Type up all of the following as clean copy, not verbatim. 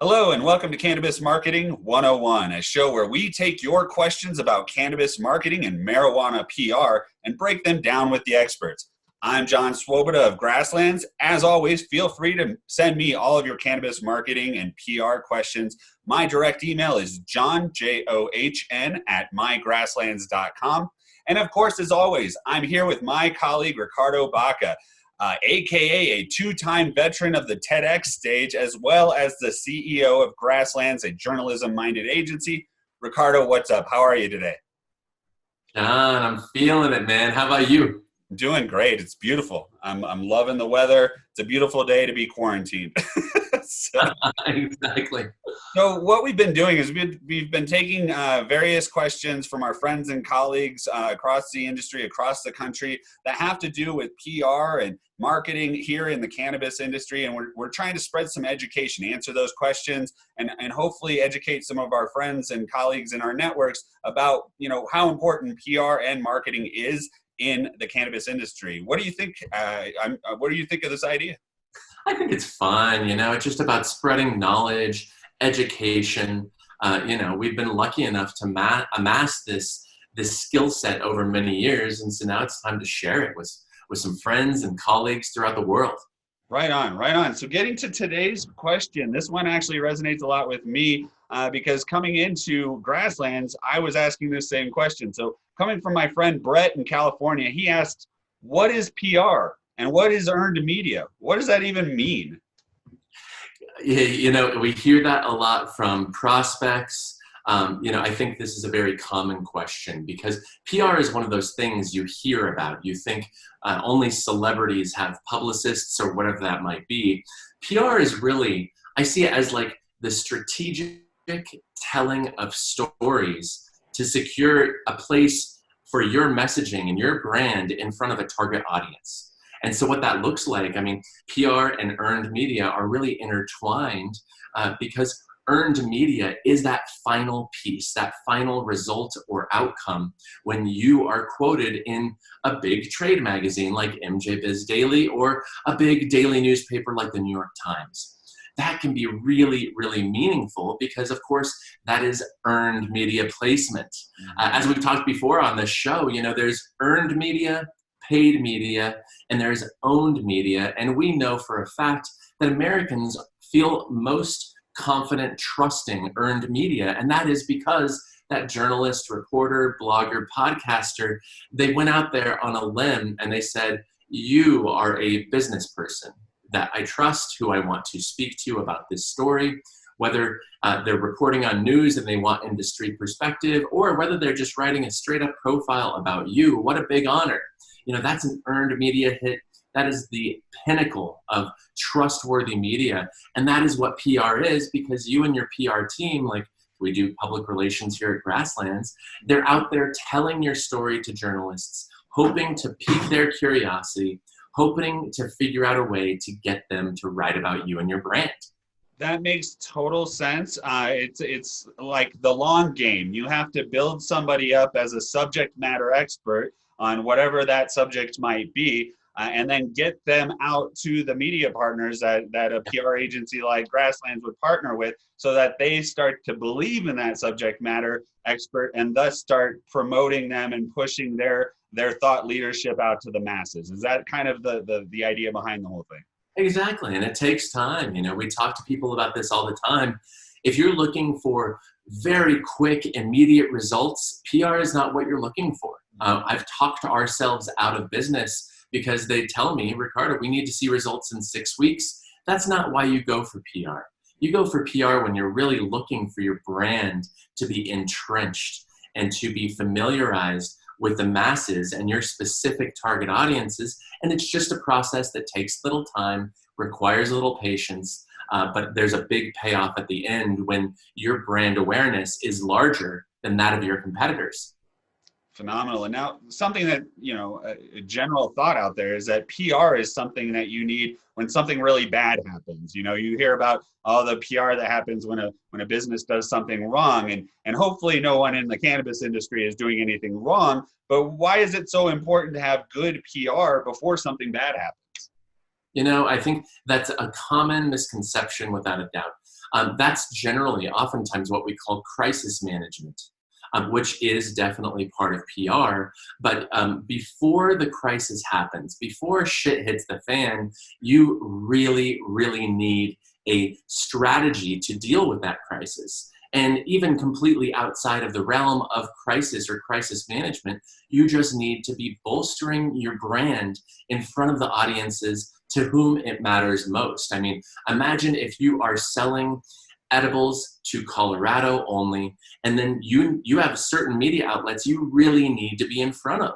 Hello and welcome to Cannabis Marketing 101, a show where we take your questions about cannabis marketing and marijuana PR and break them down with the experts. I'm John Swoboda of Grasslands. As always, feel free to send me all of your cannabis marketing and PR questions. My direct email is john, John, @mygrasslands.com. And of course, as always, I'm here with my colleague, Ricardo Baca, AKA a two-time veteran of the TEDx stage, as well as the CEO of Grasslands, a journalism-minded agency. Ricardo, what's up? How are you today? John, I'm feeling it, man. How about you? Doing great. It's beautiful. I'm loving the weather. It's a beautiful day to be quarantined. Exactly. So what we've been doing is we've been taking various questions from our friends and colleagues across the industry, across the country, that have to do with PR and marketing here in the cannabis industry. And we're trying to spread some education, answer those questions, and hopefully educate some of our friends and colleagues in our networks about, how important PR and marketing is in the cannabis industry. What do you think? What do you think of this idea? I think it's fun. It's just about spreading knowledge, education. We've been lucky enough to amass this skill set over many years. And so now it's time to share it with some friends and colleagues throughout the world. Right on. So getting to today's question, this one actually resonates a lot with me because coming into Grasslands, I was asking this same question. So coming from my friend Brett in California, he asked, what is PR and what is earned media? What does that even mean? Yeah, we hear that a lot from prospects. I think this is a very common question because PR is one of those things you hear about. You think only celebrities have publicists or whatever that might be. PR is really, I see it as like the strategic telling of stories to secure a place for your messaging and your brand in front of a target audience. And so what that looks like, PR and earned media are really intertwined because earned media is that final piece, that final result or outcome when you are quoted in a big trade magazine like MJBizDaily or a big daily newspaper like the New York Times. That can be really, really meaningful because, of course, that is earned media placement. As we've talked before on this show, there's earned media, paid media, and there's owned media. And we know for a fact that Americans feel most confident trusting earned media. And that is because that journalist, reporter, blogger, podcaster, they went out there on a limb and they said, you are a business person that I trust, who I want to speak to about this story, whether they're reporting on news and they want industry perspective, or whether they're just writing a straight up profile about you. What a big honor. That's an earned media hit. That is the pinnacle of trustworthy media. And that is what PR is, because you and your PR team, like we do public relations here at Grasslands, they're out there telling your story to journalists, hoping to pique their curiosity, hoping to figure out a way to get them to write about you and your brand. That makes total sense. It's like the long game. You have to build somebody up as a subject matter expert on whatever that subject might be, and then get them out to the media partners that a PR agency like Grasslands would partner with, so that they start to believe in that subject matter expert and thus start promoting them and pushing their thought leadership out to the masses. Is that kind of the idea behind the whole thing? Exactly, and it takes time. We talk to people about this all the time. If you're looking for very quick, immediate results, PR is not what you're looking for. I've talked ourselves out of business because they tell me, Ricardo, we need to see results in 6 weeks. That's not why you go for PR. You go for PR when you're really looking for your brand to be entrenched and to be familiarized with the masses and your specific target audiences. And it's just a process that takes little time, requires a little patience, but there's a big payoff at the end when your brand awareness is larger than that of your competitors. Phenomenal. And now something that, a general thought out there is that PR is something that you need when something really bad happens. You hear about all the PR that happens when a business does something wrong, and hopefully no one in the cannabis industry is doing anything wrong. But why is it so important to have good PR before something bad happens? I think that's a common misconception without a doubt. That's generally oftentimes what we call crisis management. Which is definitely part of PR. But before the crisis happens, before shit hits the fan, you really, really need a strategy to deal with that crisis. And even completely outside of the realm of crisis or crisis management, you just need to be bolstering your brand in front of the audiences to whom it matters most. I mean, imagine if you are selling edibles to Colorado only, and then you have certain media outlets you really need to be in front of.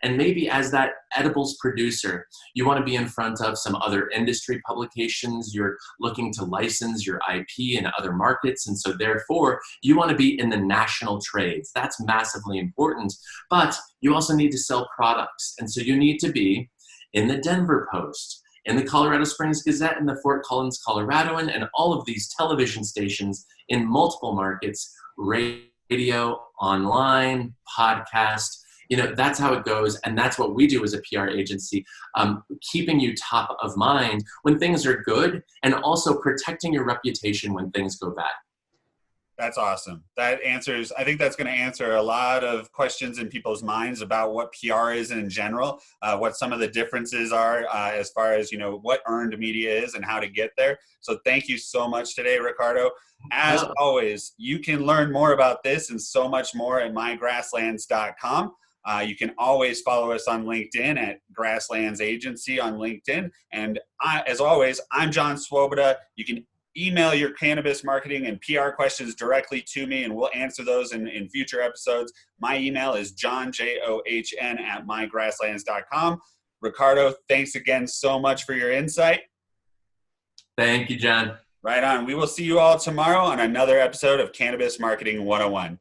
And maybe as that edibles producer, you want to be in front of some other industry publications, you're looking to license your IP in other markets, and so therefore you want to be in the national trades. That's massively important, but you also need to sell products, and so you need to be in the Denver Post, in the Colorado Springs Gazette, in the Fort Collins Coloradoan, and all of these television stations in multiple markets, radio, online, podcast. You know, that's how it goes, and that's what we do as a PR agency, keeping you top of mind when things are good, and also protecting your reputation when things go bad. That's awesome. That answers, I think that's going to answer a lot of questions in people's minds about what PR is in general, what some of the differences are as far as, you know, what earned media is and how to get there. So thank you so much today, Ricardo. As always, you can learn more about this and so much more at mygrasslands.com. You can always follow us on LinkedIn at Grasslands Agency on LinkedIn. And as always, I'm John Swoboda. You can email your cannabis marketing and PR questions directly to me, and we'll answer those in future episodes. My email is johnjohn@mygrasslands.com. Ricardo, thanks again so much for your insight. Thank you, John. Right on. We will see you all tomorrow on another episode of Cannabis Marketing 101.